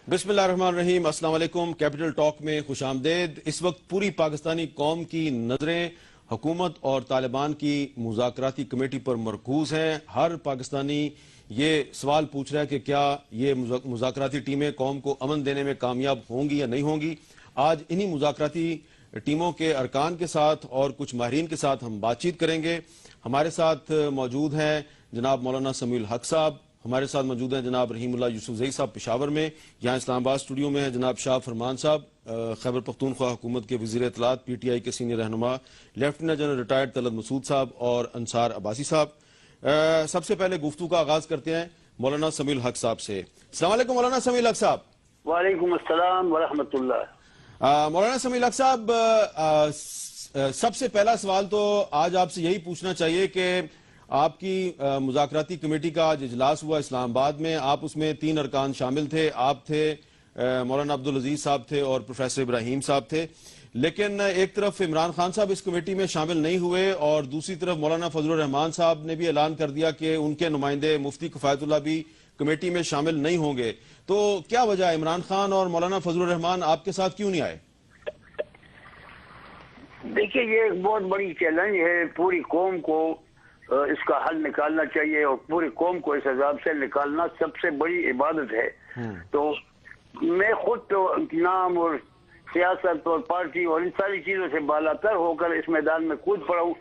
बिस्मिल्लाहिर्रहमानिर्रहीम। अस्सलाम वालेकुम। कैपिटल टॉक में खुश आमदेद। इस वक्त पूरी पाकिस्तानी कौम की नजरें हुकूमत और तालिबान की मुज़ाकराती कमेटी पर मरकूज हैं। हर पाकिस्तानी ये सवाल पूछ रहा है कि क्या ये मुज़ाकराती टीमें कौम को अमन देने में कामयाब होंगी या नहीं होंगी। आज इन्हीं मुज़ाकराती टीमों के अरकान के साथ और कुछ माहिरीन के साथ हम बातचीत करेंगे। हमारे साथ मौजूद हैं जनाब मौलाना समीउल हक साहब, हमारे साथ मौजूद हैं जनाब रहीमुल्लाह यूसुफजई साहब पेशावर में, यहाँ इस्लामाबाद स्टूडियो में है जनाब शाह फरमान साहब खैबर पख्तूनख्वा हुकूमत के वज़ीर इत्तलात PTI के सीनियर रहनुमा lieutenant general retired Talat Masood साहब और अंसार अब्बासी साहब। सबसे पहले गुफ्तगू का आगाज करते हैं मौलाना समीउल हक साहब से। अस्सलाम वालेकुम मौलाना समीउल हक साहब। वालेकुम अस्सलाम व रहमतुल्लाह। मौलाना समीउल हक साहब, सबसे पहला सवाल तो आज आपसे यही पूछना चाहिए कि आपकी मुज़ाकराती कमेटी का आज इजलास हुआ इस्लामाबाद में, आप उसमें 3 अरकान शामिल थे। आप थे, मौलाना अब्दुल अजीज साहब थे और प्रोफेसर इब्राहिम साहब थे। लेकिन एक तरफ इमरान खान साहब इस कमेटी में शामिल नहीं हुए और दूसरी तरफ मौलाना फजलुर रहमान साहब ने भी ऐलान कर दिया कि उनके नुमाइंदे मुफ्ती किफायतुल्लाह भी कमेटी में शामिल नहीं होंगे। तो क्या वजह है, इमरान खान और मौलाना फजलुर रहमान आपके साथ क्यों नहीं आए? देखिए, ये एक बहुत बड़ी चैलेंज है। पूरी कौम को इसका हल निकालना चाहिए और पूरी कौम को इस अजाब से निकालना सबसे बड़ी इबादत है। तो मैं खुद तो नाम और सियासत और पार्टी और इन सारी चीजों से बालातर होकर इस मैदान में कूद पड़ा हूँ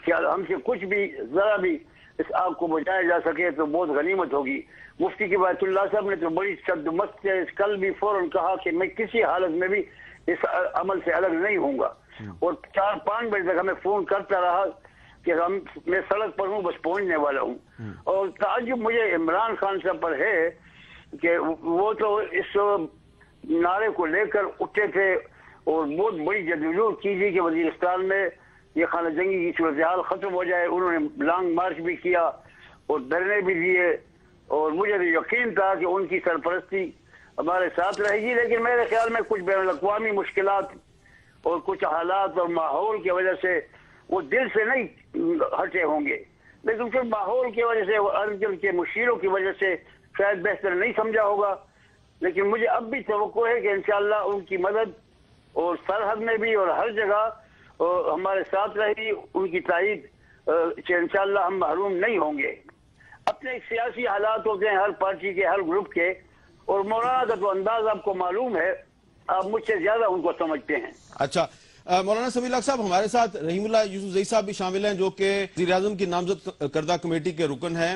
कि हमसे कुछ भी जरा भी इस आग को बचाया जा सके तो बहुत गनीमत होगी। मुफ्ती किफायतुल्लाह साहब ने तो बड़ी शद्दमस्त से कल भी फौरन कहा कि मैं किसी हालत में भी इस अमल से अलग नहीं होऊंगा और 4-5 बजे तक हमें फोन करता रहा कि मैं सड़क पर हूँ, बस पहुंचने वाला हूँ। और ताज्जुब मुझे इमरान खान साहब पर है कि वो तो इस नारे को लेकर उठे थे और बहुत बड़ी जदोजहद की थी कि वजीरिस्तान में ये खाना जंगी की सूरत हाल खत्म हो जाए। उन्होंने लॉन्ग मार्च भी किया और धरने भी दिए और मुझे तो यकीन था कि उनकी सरपरस्ती हमारे साथ रहेगी। लेकिन मेरे ख्याल में कुछ बैनुल अक़वामी मुश्किलात और कुछ हालात और माहौल की वजह से वो दिल से नहीं हटे होंगे, लेकिन फिर माहौल की वजह से, अर्जन के मुशीरों की वजह से शायद बेहतर नहीं समझा होगा। लेकिन मुझे अब भी तवक्को है कि इंशाअल्लाह उनकी मदद और सरहद में भी और हर जगह हमारे साथ रहेगी। उनकी ताईद से इंशाअल्लाह हम महरूम नहीं होंगे। अपने सियासी हालात होते हैं हर पार्टी के, हर ग्रुप के, और मौलाना का तो अंदाज आपको मालूम है, आप मुझसे ज्यादा उनको समझते हैं। अच्छा, मौलाना समीउल हक साहब, हमारे साथ रहीमुल्लाह यूसुफजई साहब भी शामिल हैं जो कि वज़ीर-ए-आज़म की नामजद करदा कमेटी के रुकन हैं।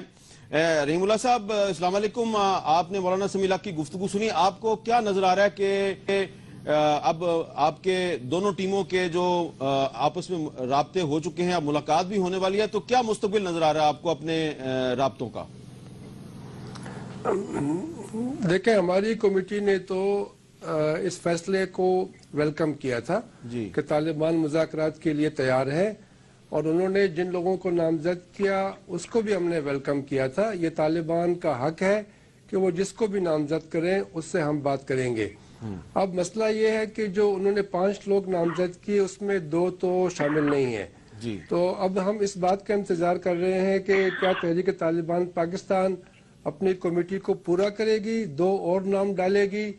रहीमुल्लाह साहब, अस्सलाम वालेकुम। आपने मौलाना समीउल हक की गुफ्तगू सुनी, आपको क्या नजर आ रहा है कि अब आपके दोनों टीमों के जो आपस में राब्ते हो चुके हैं, अब मुलाकात भी होने वाली है, तो क्या मुस्तकबिल नजर आ रहा है आपको अपने राब्तों का? देखें, हमारी कमेटी ने तो इस फैसले को वेलकम किया था कि तालिबान मुज़ाकरात के लिए तैयार है और उन्होंने जिन लोगों को नामजद किया उसको भी हमने वेलकम किया था। ये तालिबान का हक है कि वो जिसको भी नामजद करें उससे हम बात करेंगे। अब मसला ये है कि जो उन्होंने 5 लोग नामजद किए उसमें 2 तो शामिल नहीं है। तो अब हम इस बात का इंतजार कर रहे हैं कि क्या तहरीक तालिबान पाकिस्तान अपनी कमेटी को पूरा करेगी, 2 और नाम डालेगी,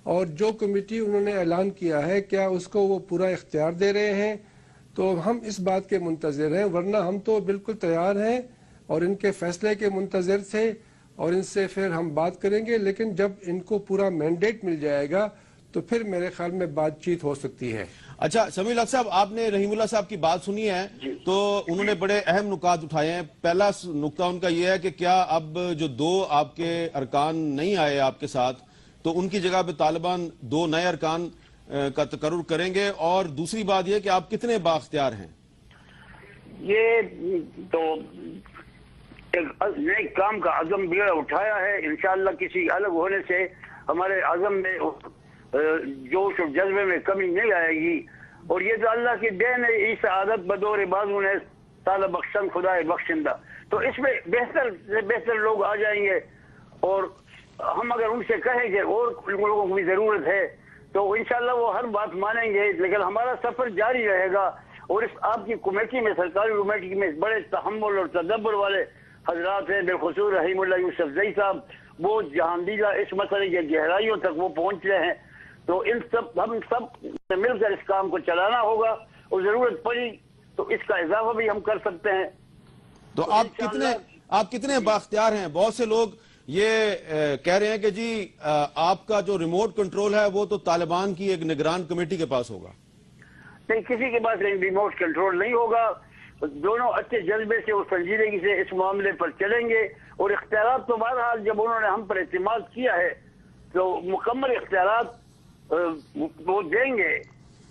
और जो कमेटी उन्होंने ऐलान किया है क्या उसको वो पूरा इख्तियार दे रहे हैं। तो हम इस बात के मुंतज़िर हैं, वरना हम तो बिल्कुल तैयार हैं और इनके फैसले के मुंतज़िर थे और इनसे फिर हम बात करेंगे। लेकिन जब इनको पूरा मैंडेट मिल जाएगा तो फिर मेरे ख्याल में बातचीत हो सकती है। अच्छा समीउल हक साहब, आपने रहीमुल्लाह साहब की बात सुनी है तो उन्होंने बड़े अहम नुकात उठाए हैं। पहला नुकता उनका यह है कि क्या अब जो 2 आपके अरकान नहीं आए आपके साथ, तो उनकी जगह पे तालिबान 2 नए अरकान का तकर्रुर करेंगे, और दूसरी बात यह कि आप कितने बाख्तियार हैं? ये तो एक नए काम का अज़म बीड़ा उठाया है। इंशाअल्लाह किसी अलग होने से हमारे अज़म में जोश और जज्बे में कमी नहीं आएगी। और ये तो अल्लाह की देन है, इस आदत बदौर बाजू ने ताला बख्शन खुदा बख्शिंदा। तो इसमें बेहतर से बेहतर लोग आ जाएंगे और हम अगर उनसे कहें कि और लोगों को भी जरूरत है तो इंशाअल्लाह वो हर बात मानेंगे। लेकिन हमारा सफर जारी रहेगा और इस आपकी कमेटी में, सरकारी कमेटी में बड़े तहम्मुल और तदब्बर वाले हजरात हैं, बिलखुसूस रहीमुल्लाह यूसुफजई साहब وہ جہاندیدہ اس مسئلے کی گہرائیوں تک وہ پہنچ رہے ہیں. تو ہم سب مل کر اس کام کو چلانا ہوگا اور ضرورت پڑی تو اس کا اضافہ بھی ہم کر سکتے ہیں. تو آپ کتنے بااختیار ہیں؟ بہت سے لوگ یہ کہہ رہے ہیں کہ جی آپ کا جو ریموٹ کنٹرول ہے وہ تو طالبان کی ایک نگران کمیٹی کے پاس ہوگا. نہیں، کسی کے پاس ریموٹ کنٹرول نہیں ہوگا. دونوں اچھے جذبے سے اور سنجیدگی سے اس معاملے پر چلیں گے اور اختیارات تو بہرحال جب انہوں نے ہم پر اعتماد کیا ہے تو مکمل اختیارات وہ دیں گے.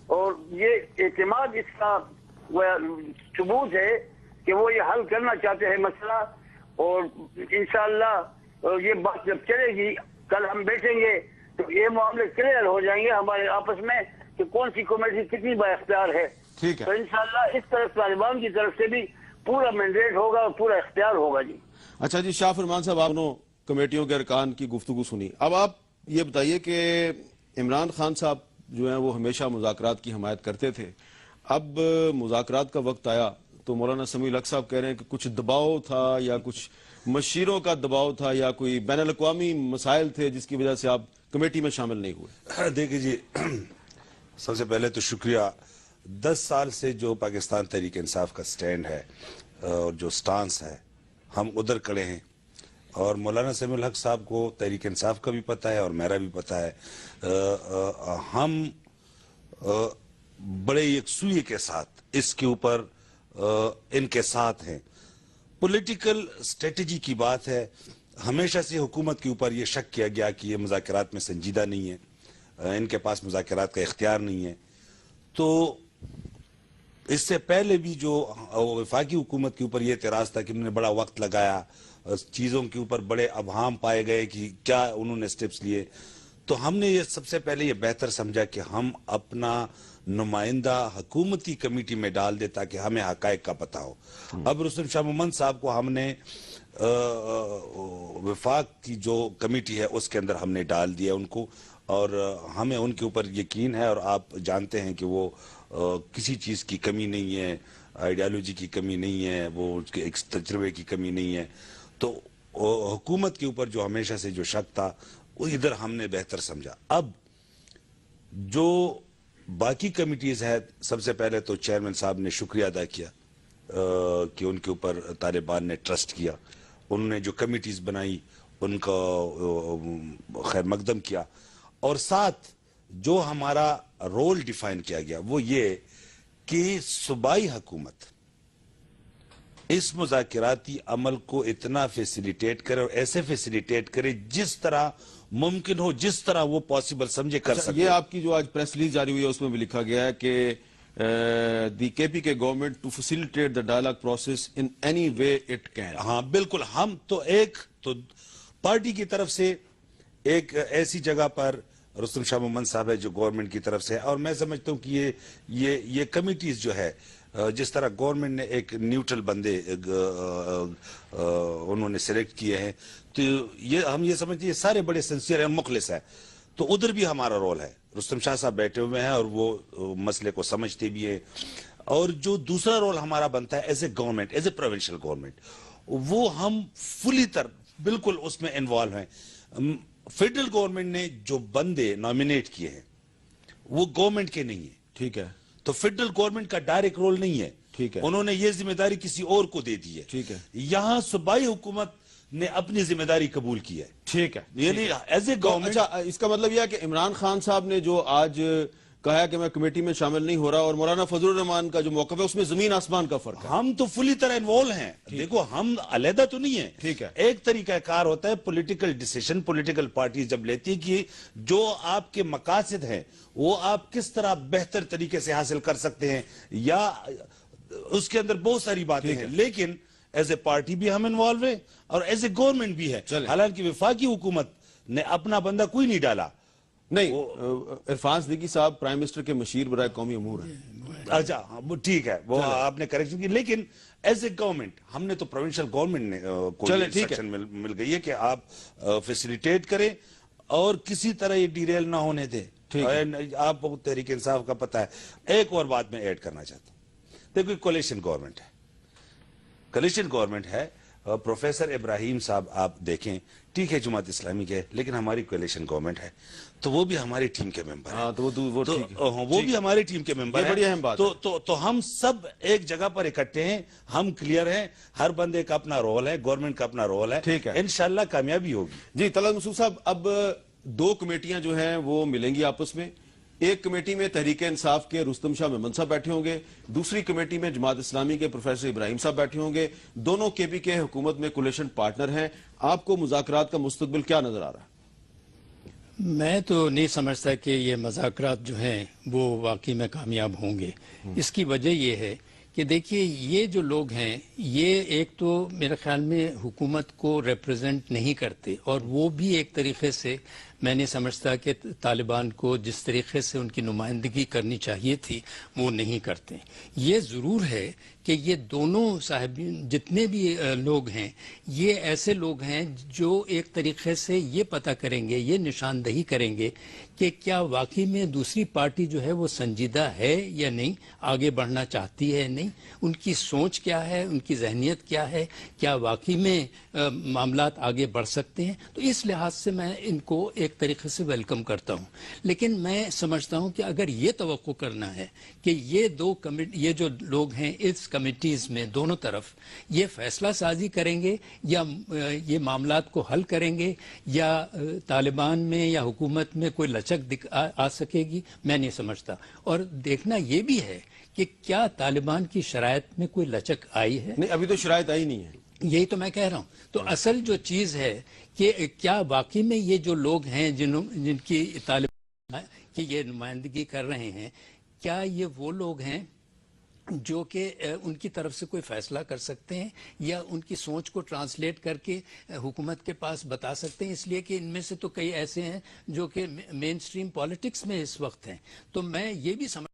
اور یہ اعتماد اس کا ثبوت ہے کہ وہ یہ حل کرنا چاہتے ہیں مسئلہ. اور انشاءاللہ یہ بات جب چلے گی کل ہم بیٹھیں گے تو یہ معاملے کلیئر ہو جائیں گے ہمارے آپس میں کہ کون سی کمیٹی کتنی با اختیار ہے. ٹھیک ہے. تو انشاءاللہ اس طرف طالبان کی طرف سے بھی پورا مینڈیٹ ہوگا اور پورا اختیار ہوگا. جی اچھا جی، شاہ فرمان صاحب، آپ نے کمیٹیوں کے ارکان کی گفتگو سنی. اب آپ یہ بتائیے کہ عمران خان صاحب جو ہیں وہ ہمیشہ مذاکرات کی حمایت کرتے تھے. اب مذاکرات کا وقت آیا تو مولانا سمیع الحق صاحب کہہ رہے ہیں کہ کچھ دباؤ تھا یا کچھ مشیروں کا دباؤ تھا یا کوئی بین الاقوامی مسائل تھے جس کی وجہ سے آپ کمیٹی میں شامل نہیں ہوئے. دیکھیں جی، سب سے پہلے تو شکریہ. 10 سال سے جو پاکستان تحریک انصاف کا سٹینڈ ہے اور جو سٹانس ہے ہم ادھر کڑے ہیں. اور مولانا سمیع الحق صاحب کو تحریک انصاف کا بھی پتہ ہے اور میرا بھی پتہ ہے. ہم بڑے یکسوئی کے ساتھ اس کے اوپر ان کے ساتھ ہیں. پولیٹیکل اسٹریٹجی کی بات ہے. ہمیشہ سے حکومت کے اوپر یہ شک کیا گیا کہ یہ مذاکرات میں سنجیدہ نہیں ہے، ان کے پاس مذاکرات کا اختیار نہیں ہے. تو اس سے پہلے بھی جو وفاقی حکومت کے اوپر یہ اعتراض تھا کہ انہوں نے بڑا وقت لگایا، چیزوں کے اوپر بڑے ابہام پائے گئے کہ کیا انہوں نے سٹیپس لیے. تو ہم نے یہ سب سے پہلے یہ بہتر سمجھا کہ ہم اپنا نمائندہ حکومتی کمیٹی میں ڈال دے تاکہ ہمیں حقائق کا پتہ ہو. اب رستم شاہ محمد صاحب کو ہم نے وفاق کی جو کمیٹی ہے اس کے اندر ہم نے ڈال دیا ان کو، اور ہمیں ان کے اوپر یقین ہے. اور آپ جانتے ہیں کہ وہ کسی چیز کی کمی نہیں ہے، آئیڈیالوجی کی کمی نہیں ہے، وہ ایک تجربے کی کمی نہیں ہے. تو حکومت کے اوپر جو ہمیشہ سے جو شک تھا وہ ادھر ہم نے بہتر سمجھا. اب جو باقی کمیٹیز ہے، سب سے پہلے تو چیئرمین صاحب نے شکریہ ادا کیا کہ ان کے اوپر طالبان نے ٹرسٹ کیا. انہوں نے جو کمیٹیز بنائی ان کا خیر مقدم کیا. اور ساتھ جو ہمارا رول ڈیفائن کیا گیا وہ یہ کہ صوبائی حکومت اس مذاکراتی عمل کو اتنا فیسیلیٹیٹ کرے اور ایسے فیسیلیٹیٹ کرے جس طرح ممکن ہو، جس طرح وہ پاسبل سمجھے کر سکے. یہ آپ کی جو آج پریس ریلیز جاری ہوئی ہے اس میں بھی لکھا گیا ہے کہ دی K P K government to facilitate the dialogue process in any way it can. ہاں بالکل. ہم تو پارٹی کی طرف سے ایک ایسی جگہ پر رستم شاہ محمد صاحب ہے جو گورنمنٹ کی طرف سے، اور میں سمجھتا ہوں کہ یہ کمیٹیز جو ہے جس طرح گورنمنٹ نے ایک نیوٹرل بندے انہوں نے سلیکٹ کیے ہیں، تو ہم یہ سمجھتے ہیں یہ سارے بڑے سنسیئر ہیں، مخلص ہیں. تو ادھر بھی ہمارا رول ہے. رستم شاہ صاحب بیٹھے ہوئے ہیں اور وہ مسئلے کو سمجھتے بھی ہیں. اور جو دوسرا رول ہمارا بنتا ہے as a government, as a provincial government, وہ ہم فلی بالکل اس میں انوالو ہیں. فیڈرل گورنمنٹ نے جو بندے نامینیٹ کیے ہیں وہ گورنمنٹ کے نہیں ہیں. ٹھیک ہے. تو فیڈرل گورنمنٹ کا ڈائریکٹ رول نہیں ہے. ٹھیک ہے. انہوں نے یہ ذمہ داری کسی اور کو دے دی ہے. ٹھیک ہے. یہاں صوبائی حکومت نے اپنی ذمہ داری قبول کی ہے. ٹھیک ہے. یعنی ایز اے گورنمنٹ. اچھا، اس کا مطلب یہ ہے کہ عمران خان صاحب نے جو آج کہا ہے کہ میں کمیٹی میں شامل نہیں ہو رہا، اور مولانا فضل الرحمان کا جو موقف ہے اس میں زمین آسمان کا فرق ہے. ہم تو فلی طرح انوالو ہیں. دیکھو ہم علیحدہ تو نہیں ہیں. ٹھیک ہے. ایک طریقہ کار ہوتا ہے پولیٹیکل ڈیسیشن پولیٹیکل پارٹیز جب لیتی ہے کہ جو آپ کے مقاصد ہیں وہ آپ کس طرح بہتر طریقے سے حاصل کر سکتے ہیں، یا اس کے اندر بہت ساری باتیں ہیں. لیکن ایز اے پارٹی بھی ہم انوالو ہیں اور ایز اے گورنمنٹ بھی ہے. حالانکہ وفاقی حکومت نے اپنا بندہ کوئی نہیں ڈالا. نہیں، عرفان صدیقی صاحب پرائم منسٹر کے مشیر برائے قومی امور ہیں. اچھا ٹھیک ہے، وہ آپ نے کریکشن کی. لیکن ایز اے گورنمنٹ ہم نے تو پروونشل گورنمنٹ نے کوئی انسٹرکشن مل گئی ہے کہ آپ فیسیلیٹیٹ کریں اور کسی طرح یہ ڈیریل نہ ہونے دیں. آپ کو تحریک انصاف کا پتہ ہے. ایک اور بات میں ایڈ کرنا چاہتا ہوں. دیکھو کولیشن گورنمنٹ ہے، کولیشن گورنمنٹ ہے. प्रोफेसर इब्राहिम साहब आप देखें, ठीक है जमात इस्लामी के, लेकिन हमारी कोalition गवर्नमेंट है, तो वो भी हमारी टीम के मेंबर हैं। वो भी हमारी टीम के मेंबर हैं। बड़ी अहम बात है। तो हम सब एक जगह पर इकट्ठे हैं, हम क्लियर हैं, हर बंदे का अपना रोल है, गवर्नमेंट का अपना रोल है, ठीक है, इंशाल्लाह कामयाबी होगी। जी तलत मसूद साहब, अब 2 कमेटियां जो हैं वो मिलेंगी आपस में। एक कमेटी में तहरीक इंसाफ के रुस्तम शाह मेमन साहब बैठे होंगे, दूसरी कमेटी में जमात इस्लामी के प्रोफेसर इब्राहिम साहब बैठे होंगे। दोनों केपी के हुकूमत में कोलिशन पार्टनर हैं। आपको मुज़ाकरात का मुस्तकबिल क्या नजर आ रहा है? मैं तो नहीं समझता कि ये मुज़ाकरात जो हैं वो वाकई में कामयाब होंगे। इसकी वजह ये है कि देखिए, ये जो लोग हैं ये एक तो मेरे ख्याल में हुकूमत को रिप्रेजेंट नहीं करते, और वो भी एक तरीके से मैं नहीं समझता कि तालिबान को जिस तरीके से उनकी नुमाइंदगी करनी चाहिए थी वो नहीं करते। ये ज़रूर है कि ये दोनों साहिबीन जितने भी लोग हैं, ये ऐसे लोग हैं जो एक तरीके से ये पता करेंगे, ये निशानदही करेंगे कि क्या वाकई में दूसरी पार्टी जो है वो संजीदा है या नहीं, आगे बढ़ना चाहती है नहीं, उनकी सोच क्या है, उनकी जहनियत क्या है, क्या वाकई में मामलात आगे बढ़ सकते हैं। तो इस लिहाज से मैं इनको एक तरीके से वेलकम करता हूं। लेकिन मैं समझता हूं कि अगर ये तवक्को करना है कि ये जो लोग हैं इस कमिटीज में दोनों तरफ ये फैसला साजी करेंगे या ये मामलात को हल करेंगे, या तालिबान में या हुकूमत में कोई लचक आ सकेगी, मैं नहीं समझता। और देखना ये भी है कि क्या तालिबान की शराइत में कोई लचक आई है? नहीं, अभी तो शराइत आई नहीं है। यही तो मैं कह रहा हूं। तो असल जो चीज है कि क्या वाकई में ये जो लोग हैं जिनकी तालिबान की ये नुमाइंदगी कर रहे हैं, क्या ये वो लोग हैं जो कि उनकी तरफ से कोई फैसला कर सकते हैं या उनकी सोच को ट्रांसलेट करके हुकूमत के पास बता सकते हैं? इसलिए कि इनमें से तो कई ऐसे हैं जो कि मेन स्ट्रीम पॉलिटिक्स में इस वक्त हैं। तो मैं ये भी समझ